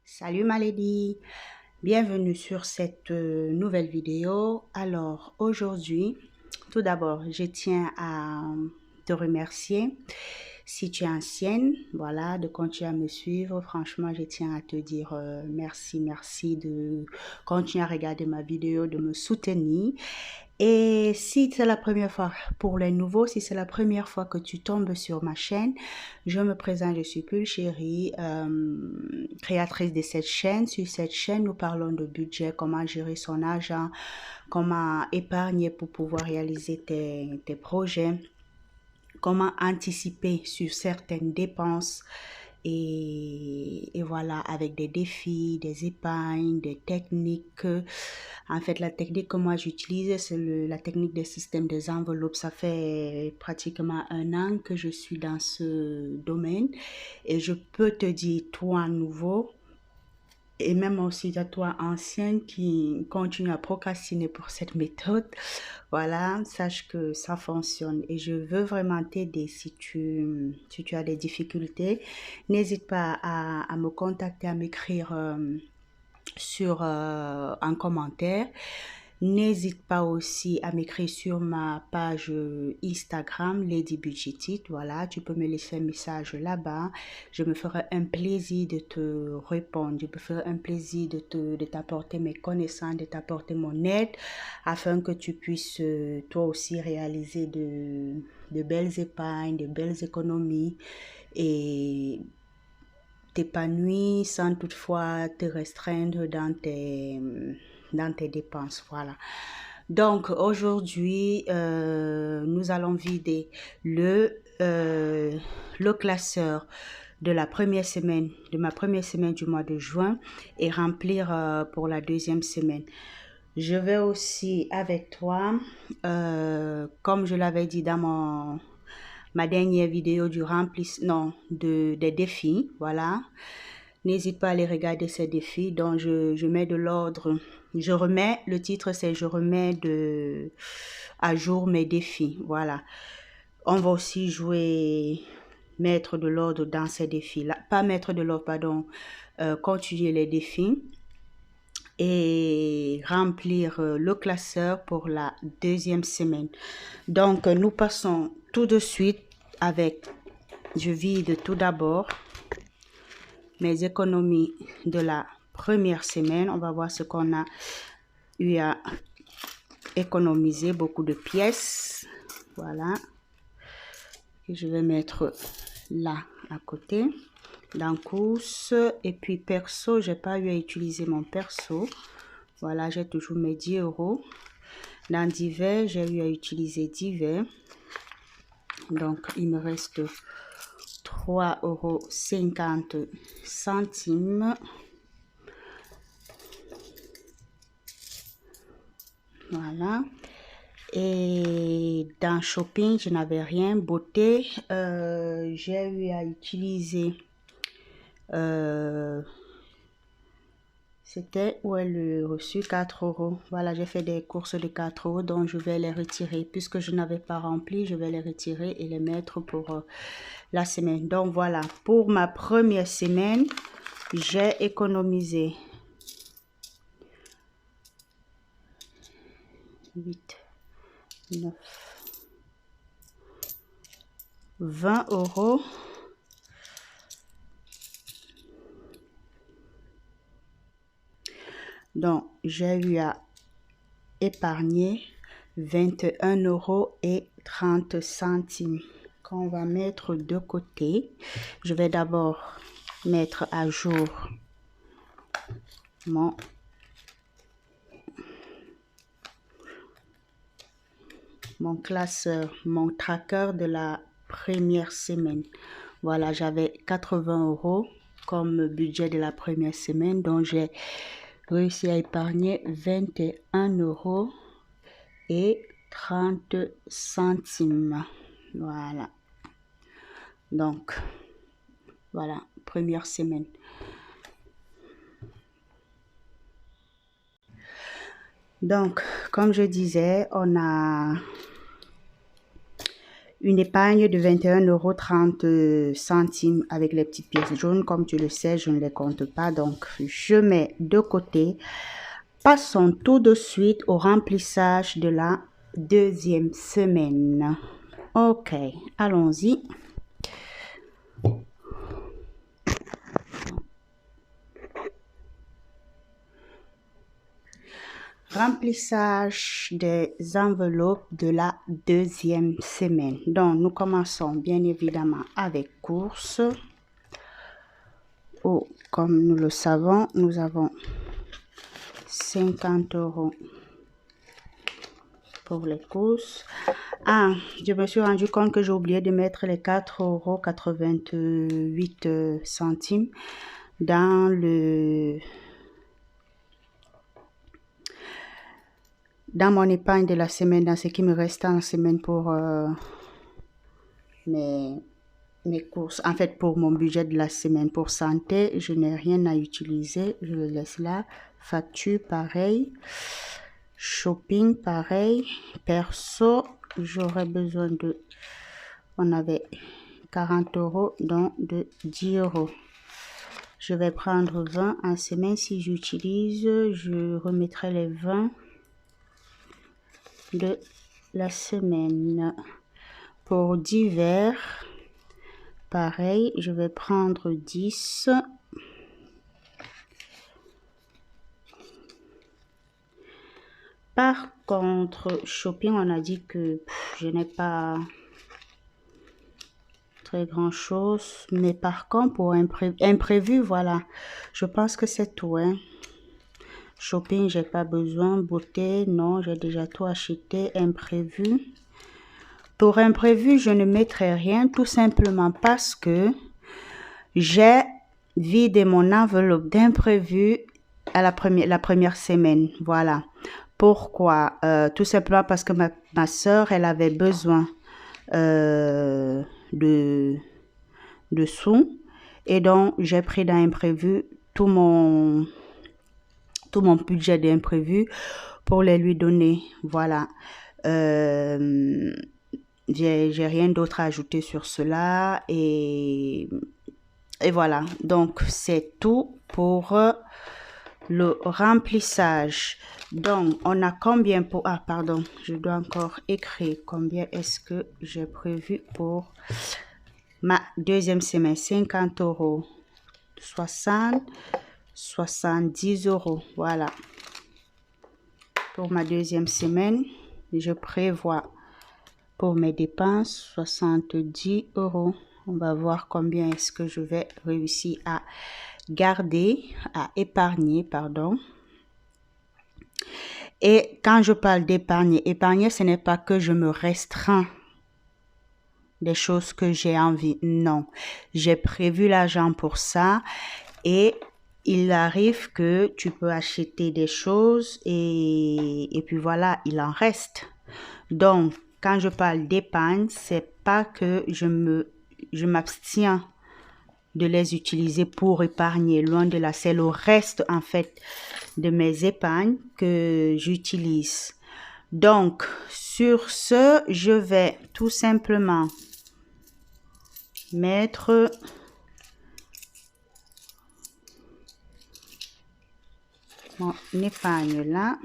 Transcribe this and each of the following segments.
Salut ma lady, bienvenue sur cette nouvelle vidéo. Alors aujourd'hui, tout d'abord, je tiens à te remercier. Si tu es ancienne, voilà, de continuer à me suivre. Franchement, je tiens à te dire merci de continuer à regarder ma vidéo, de me soutenir. Et si c'est la première fois, pour les nouveaux, si c'est la première fois que tu tombes sur ma chaîne, je me présente, je suis Pulchérie, créatrice de cette chaîne. Sur cette chaîne, nous parlons de budget, comment gérer son argent, comment épargner pour pouvoir réaliser tes projets, comment anticiper sur certaines dépenses et voilà, avec des défis, des épargnes, des techniques. En fait, la technique que moi j'utilise, c'est la technique des systèmes des enveloppes. Ça fait pratiquement 1 an que je suis dans ce domaine et je peux te dire, toi nouveau, et même aussi à toi ancienne qui continue à procrastiner pour cette méthode, voilà, sache que ça fonctionne et je veux vraiment t'aider si tu as des difficultés. N'hésite pas à me contacter, à m'écrire sur un commentaire. N'hésite pas aussi à m'écrire sur ma page Instagram, Lady Budgetit. Voilà, tu peux me laisser un message là-bas. Je me ferai un plaisir de te répondre. Je me ferai un plaisir de t'apporter mes connaissances, de t'apporter mon aide afin que tu puisses toi aussi réaliser de belles épargnes, de belles économies et t'épanouir sans toutefois te restreindre dans tes dépenses. Voilà. Donc aujourd'hui, nous allons vider le classeur de la première semaine, de ma première semaine du mois de juin et remplir pour la deuxième semaine. Je vais aussi avec toi, comme je l'avais dit dans ma dernière vidéo du remplissement, des défis, voilà. N'hésite pas à aller regarder ces défis. Donc, je mets de l'ordre. Je remets, le titre c'est je remets à jour mes défis. Voilà. On va aussi jouer mettre de l'ordre dans ces défis-là. Pas mettre de l'ordre, pardon. Continuer les défis et remplir le classeur pour la deuxième semaine. Donc, nous passons tout de suite avec, je vide tout d'abord mes économies de la première semaine. On va voir ce qu'on a eu à économiser, beaucoup de pièces. Voilà. Et je vais mettre là à côté. Dans course et puis perso, j'ai pas eu à utiliser mon perso. Voilà, j'ai toujours mes 10 euros. Dans divers, j'ai eu à utiliser divers. Donc, il me reste 3,50 €. Voilà. Et dans shopping, je n'avais rien. Beauté, j'ai eu à utiliser... c'était où est le reçu 4 euros. Voilà, j'ai fait des courses de 4 euros, donc je vais les retirer. Puisque je n'avais pas rempli, je vais les retirer et les mettre pour la semaine. Donc voilà, pour ma première semaine, j'ai économisé 8, 9, 20 euros. Donc, j'ai eu à épargner 21,30 € qu'on va mettre de côté. Je vais d'abord mettre à jour mon classeur, mon tracker de la première semaine. Voilà, j'avais 80 € comme budget de la première semaine, donc j'ai réussi à épargner 21,30 €. Voilà. Donc, voilà, première semaine. Donc, comme je disais, on a une épargne de 21,30 € avec les petites pièces jaunes. Comme tu le sais, je ne les compte pas, donc je mets de côté. Passons tout de suite au remplissage de la deuxième semaine. Ok, allons-y. Remplissage des enveloppes de la deuxième semaine. Donc, nous commençons bien évidemment avec courses. Oh, comme nous le savons, nous avons 50 € pour les courses. Ah, je me suis rendu compte que j'ai oublié de mettre les 4,88 € dans mon épargne de la semaine, dans ce qui me reste en semaine pour mes courses. En fait, pour mon budget de la semaine pour santé, je n'ai rien à utiliser. Je le laisse là. Facture, pareil. Shopping, pareil. Perso, j'aurais besoin de... On avait 40 €, donc de 10 €. Je vais prendre 20 en semaine. Si j'utilise, je remettrai les 20 de la semaine. Pour divers, pareil, je vais prendre 10. Par contre, shopping, on a dit que je n'ai pas très grand chose, mais par contre pour imprévu, voilà, je pense que c'est tout, hein. Shopping, j'ai pas besoin. Beauté, non, j'ai déjà tout acheté. Imprévu, pour imprévu, je ne mettrai rien, tout simplement parce que j'ai vidé mon enveloppe d'imprévu à la première semaine. Voilà. Pourquoi? Tout simplement parce que ma soeur, elle avait besoin de sous. Et donc, j'ai pris dans imprévu tout mon budget d'imprévu pour les lui donner. Voilà. J'ai rien d'autre à ajouter sur cela. Et voilà. Donc, c'est tout pour le remplissage. Donc, on a combien pour... Ah, pardon, je dois encore écrire combien est-ce que j'ai prévu pour ma deuxième semaine. 50 €, 60, 70 €. Voilà. Pour ma deuxième semaine, je prévois pour mes dépenses 70 €. On va voir combien est-ce que je vais réussir à épargner, pardon. Et quand je parle épargner, ce n'est pas que je me restreins des choses que j'ai envie. Non, j'ai prévu l'argent pour ça et il arrive que tu peux acheter des choses et puis voilà, il en reste. Donc, quand je parle d'épargne, c'est pas que je m'abstiens de les utiliser pour épargner. Loin de là, c'est le reste en fait de mes épargnes que j'utilise. Donc, sur ce, je vais tout simplement mettre mon épargne là.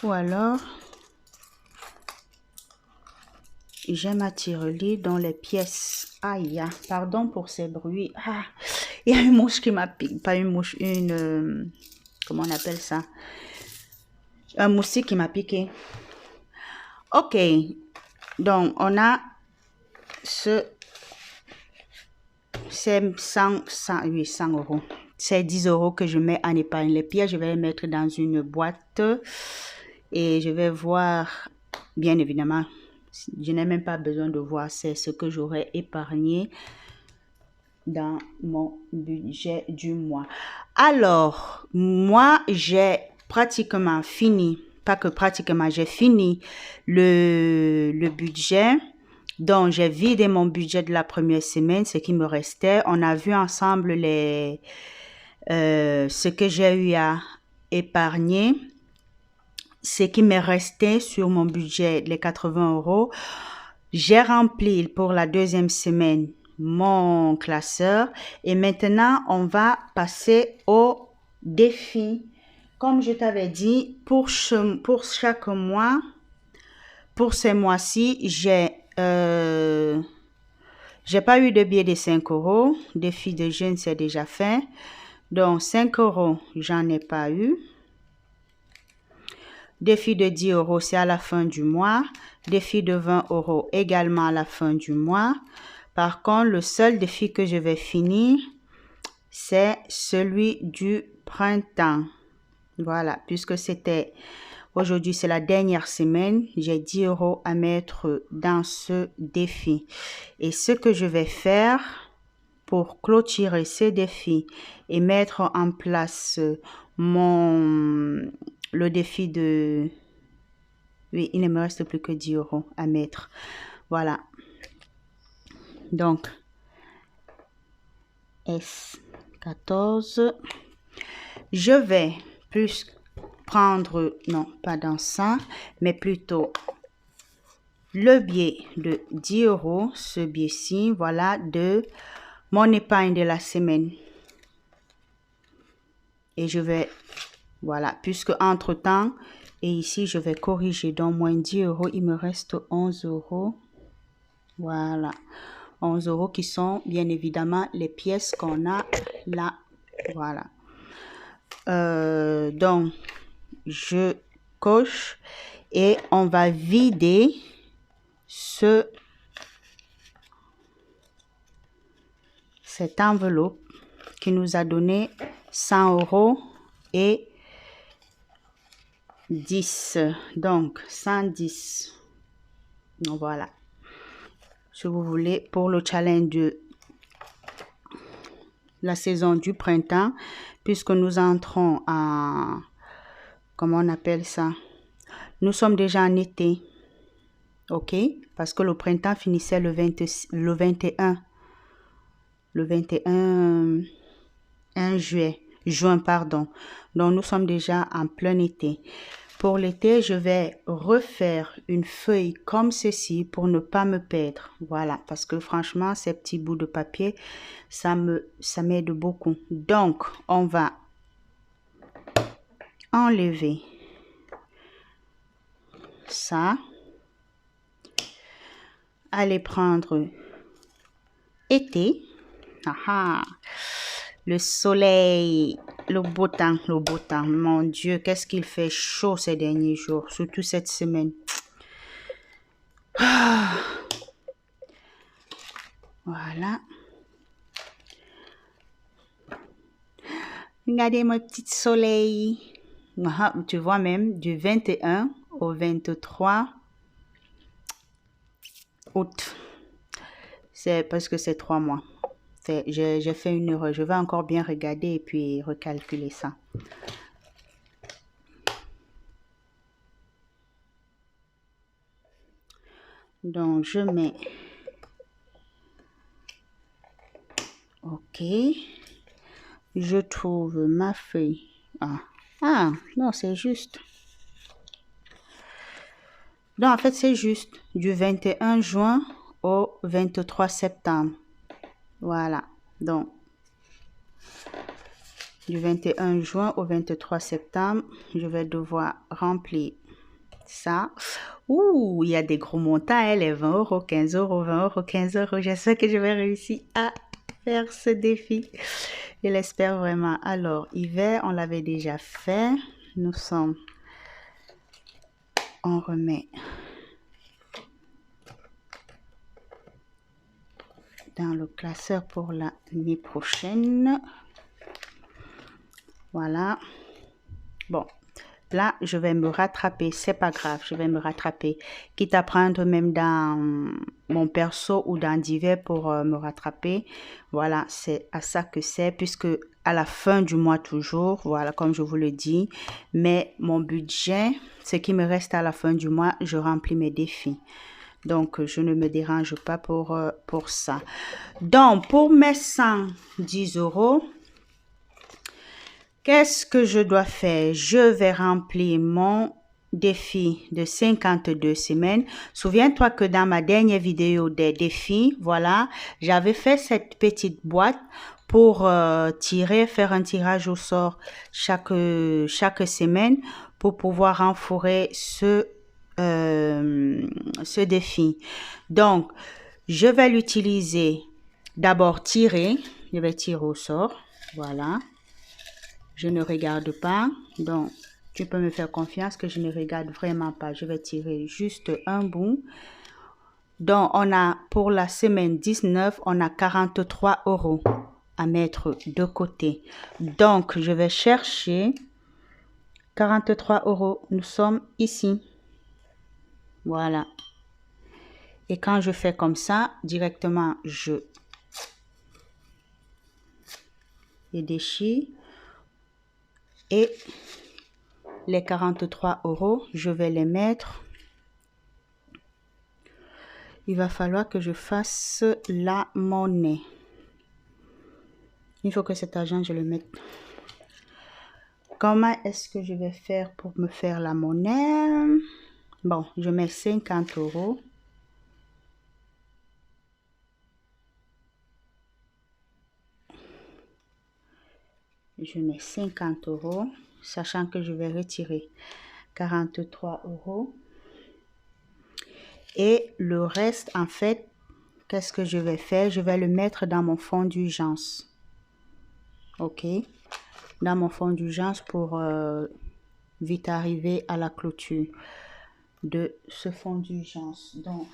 Ou alors, j'ai ma tirelire dans les pièces. Aïe, pardon pour ces bruits. Ah, il y a une mouche qui m'a piqué. Pas une mouche, comment on appelle ça? Un moustique qui m'a piqué. Ok, donc on a c'est 100 €. C'est 10 € que je mets en épargne. Les pièces, je vais les mettre dans une boîte et je vais voir, bien évidemment, je n'ai même pas besoin de voir, c'est ce que j'aurais épargné dans mon budget du mois. Alors, moi, j'ai pratiquement fini, pas que pratiquement, j'ai fini le budget. Donc, j'ai vidé mon budget de la première semaine, ce qui me restait. On a vu ensemble ce que j'ai eu à épargner. Ce qui m'est resté sur mon budget, les 80 €. J'ai rempli pour la deuxième semaine mon classeur et maintenant on va passer au défi. Comme je t'avais dit, pour chaque mois, pour ce mois-ci, j'ai pas eu de billet de 5 euros. Défi de jeûne, c'est déjà fait. Donc 5 euros, j'en ai pas eu. Défi de 10 euros, c'est à la fin du mois. Défi de 20 euros, également à la fin du mois. Par contre, le seul défi que je vais finir, c'est celui du printemps. Voilà, puisque c'était aujourd'hui, c'est la dernière semaine, j'ai 10 euros à mettre dans ce défi. Et ce que je vais faire pour clôturer ce défi et mettre en place le défi de... Oui, il ne me reste plus que 10 euros à mettre. Voilà. Donc, S14. Je vais plus prendre, non, pas dans ça, mais plutôt le billet de 10 euros, ce billet-ci, voilà, de mon épargne de la semaine. Et je vais, voilà, puisque entre-temps, et ici, je vais corriger, donc moins 10 euros, il me reste 11 euros. Voilà, 11 euros qui sont bien évidemment les pièces qu'on a là. Voilà. Donc, je coche et on va vider cette enveloppe qui nous a donné 100 euros et 10. Donc, 110. Donc, voilà. Si vous voulez, pour le challenge de la saison du printemps, puisque nous entrons en... Comment on appelle ça? Nous sommes déjà en été. OK? Parce que le printemps finissait le 21. Le 21 juin, pardon. Donc, nous sommes déjà en plein été. Pour l'été, je vais refaire une feuille comme ceci pour ne pas me perdre. Voilà, parce que franchement, ces petits bouts de papier, ça m'aide beaucoup. Donc, on va enlever ça. Aller prendre été. Le soleil, le beau temps, le beau temps. Mon Dieu, qu'est-ce qu'il fait chaud ces derniers jours, surtout cette semaine. Voilà. Regardez mon petit soleil. Tu vois même du 21 au 23 août. C'est parce que c'est 3 mois. J'ai fait une erreur. Je vais encore bien regarder et puis recalculer ça. Donc, je mets... OK. Je trouve ma feuille. Ah non, c'est juste. Donc, en fait, c'est juste du 21 juin au 23 septembre. Voilà. Donc, du 21 juin au 23 septembre, je vais devoir remplir ça. Ouh, il y a des gros montants, hein, les 20 euros, 15 euros, 20 euros, 15 euros. J'espère que je vais réussir à faire ce défi. Je l'espère vraiment. Alors, hiver, on l'avait déjà fait. Nous sommes... On remet dans le classeur pour l'année prochaine. Voilà. Bon, là, je vais me rattraper. C'est pas grave, je vais me rattraper. Quitte à prendre même dans mon perso ou dans divers pour me rattraper. Voilà, c'est à ça que c'est, puisque à la fin du mois toujours, voilà, comme je vous le dis. Mais mon budget, ce qui me reste à la fin du mois, je remplis mes défis. Donc, je ne me dérange pas pour ça. Donc, pour mes 110 euros, qu'est-ce que je dois faire? Je vais remplir mon défi de 52 semaines. Souviens-toi que dans ma dernière vidéo des défis, voilà, j'avais fait cette petite boîte pour faire un tirage au sort chaque semaine pour pouvoir enfourrer ce défi. Donc, je vais l'utiliser d'abord tirer. Je vais tirer au sort. Voilà. Je ne regarde pas. Donc, tu peux me faire confiance que je ne regarde vraiment pas. Je vais tirer juste un bout. Donc, on a pour la semaine 19, on a 43 € à mettre de côté. Donc, je vais chercher 43 €. Nous sommes ici. Voilà. Et quand je fais comme ça, directement, je déchire. Et les 43 €, je vais les mettre. Il va falloir que je fasse la monnaie. Il faut que cet argent, je le mette. Comment est-ce que je vais faire pour me faire la monnaie? Bon, je mets 50 €. Je mets 50 €, sachant que je vais retirer 43 €. Et le reste, en fait, qu'est-ce que je vais faire? Je vais le mettre dans mon fonds d'urgence. OK? Dans mon fonds d'urgence pour vite arriver à la clôture de ce fonds d'urgence. Donc,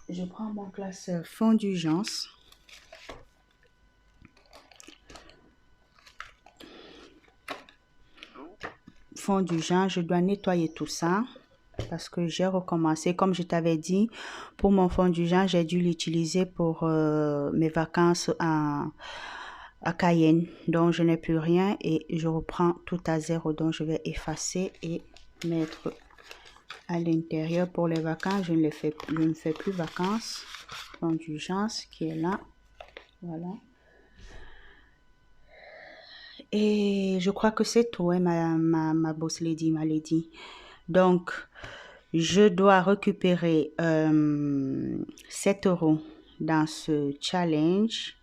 je prends mon classeur fonds d'urgence. Fonds d'urgence, je dois nettoyer tout ça parce que j'ai recommencé. Comme je t'avais dit, pour mon fonds d'urgence, j'ai dû l'utiliser pour mes vacances à Cayenne. Donc, je n'ai plus rien et je reprends tout à zéro. Donc, je vais effacer et mettre à l'intérieur pour les vacances. Je ne fais plus vacances. Fonds d'urgence qui est là. Voilà. Et je crois que c'est tout, hein, ma boss lady, ma lady. Donc, je dois récupérer 7 € dans ce challenge.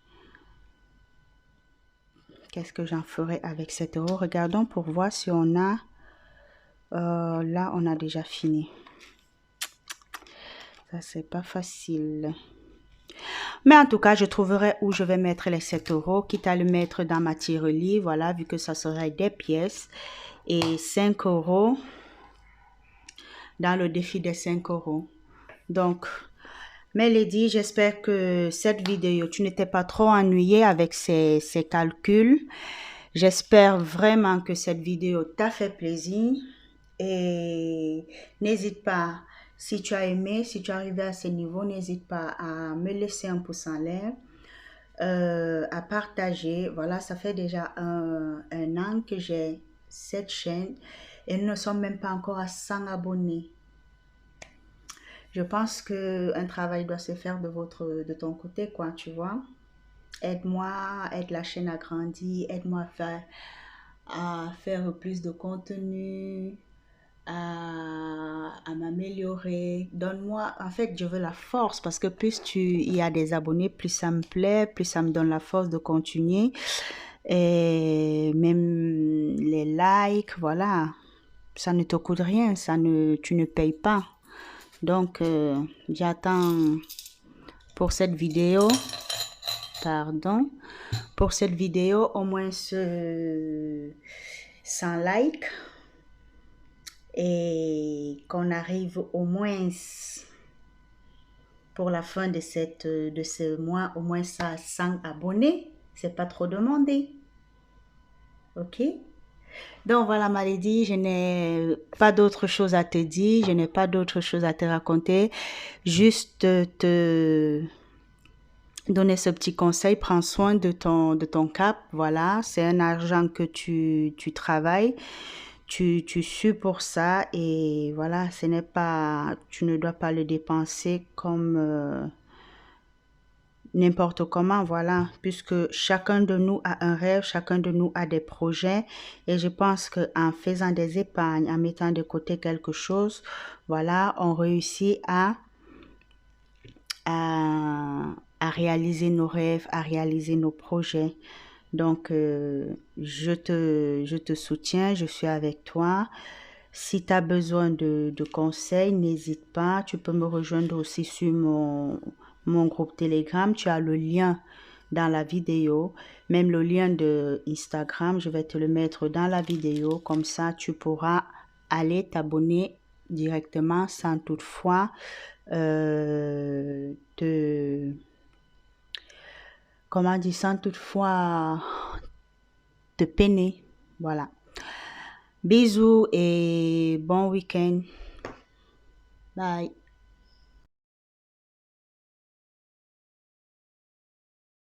Qu'est-ce que j'en ferai avec 7 €? Regardons pour voir si on a... là, on a déjà fini. Ça, c'est pas facile. Mais en tout cas, je trouverai où je vais mettre les 7 €, quitte à le mettre dans ma tirelire, voilà, vu que ça serait des pièces. Et 5 € dans le défi des 5 €. Donc, Mélodie, j'espère que cette vidéo, tu n'étais pas trop ennuyée avec ces calculs. J'espère vraiment que cette vidéo t'a fait plaisir. Et n'hésite pas, si tu as aimé, si tu es arrivé à ce niveau, n'hésite pas à me laisser un pouce en l'air, à partager. Voilà, ça fait déjà un an que j'ai cette chaîne et nous ne sommes même pas encore à 100 abonnés. Je pense qu'un travail doit se faire de ton côté, quoi, tu vois. Aide-moi, aide la chaîne à grandir, aide-moi à faire plus de contenu, à m'améliorer. Donne-moi, en fait, je veux la force parce que plus il y a des abonnés, plus ça me plaît, plus ça me donne la force de continuer. Et même les likes, voilà, ça ne te coûte rien, tu ne payes pas. Donc, j'attends pour cette vidéo, pour cette vidéo, au moins 100 likes et qu'on arrive au moins pour la fin de ce mois, au moins à 100 abonnés. C'est pas trop demandé. OK? Donc voilà, Malédie, je n'ai pas d'autre chose à te dire, je n'ai pas d'autre chose à te raconter. Juste te donner ce petit conseil, prends soin de ton cap, voilà, c'est un argent que tu travailles, tu sues pour ça et voilà, ce n'est pas, tu ne dois pas le dépenser comme n'importe comment, voilà, puisque chacun de nous a un rêve, chacun de nous a des projets et je pense qu'en faisant des épargnes, en mettant de côté quelque chose, voilà, on réussit à réaliser nos rêves, à réaliser nos projets. Donc, je te soutiens, je suis avec toi. Si tu as besoin de conseils, n'hésite pas. Tu peux me rejoindre aussi sur mon groupe Telegram. Tu as le lien dans la vidéo. Même le lien de Instagram, je vais te le mettre dans la vidéo. Comme ça, tu pourras aller t'abonner directement sans toutefois te... Comment dire, sans toutefois te peiner. Voilà. Bisous et bon week-end. Bye.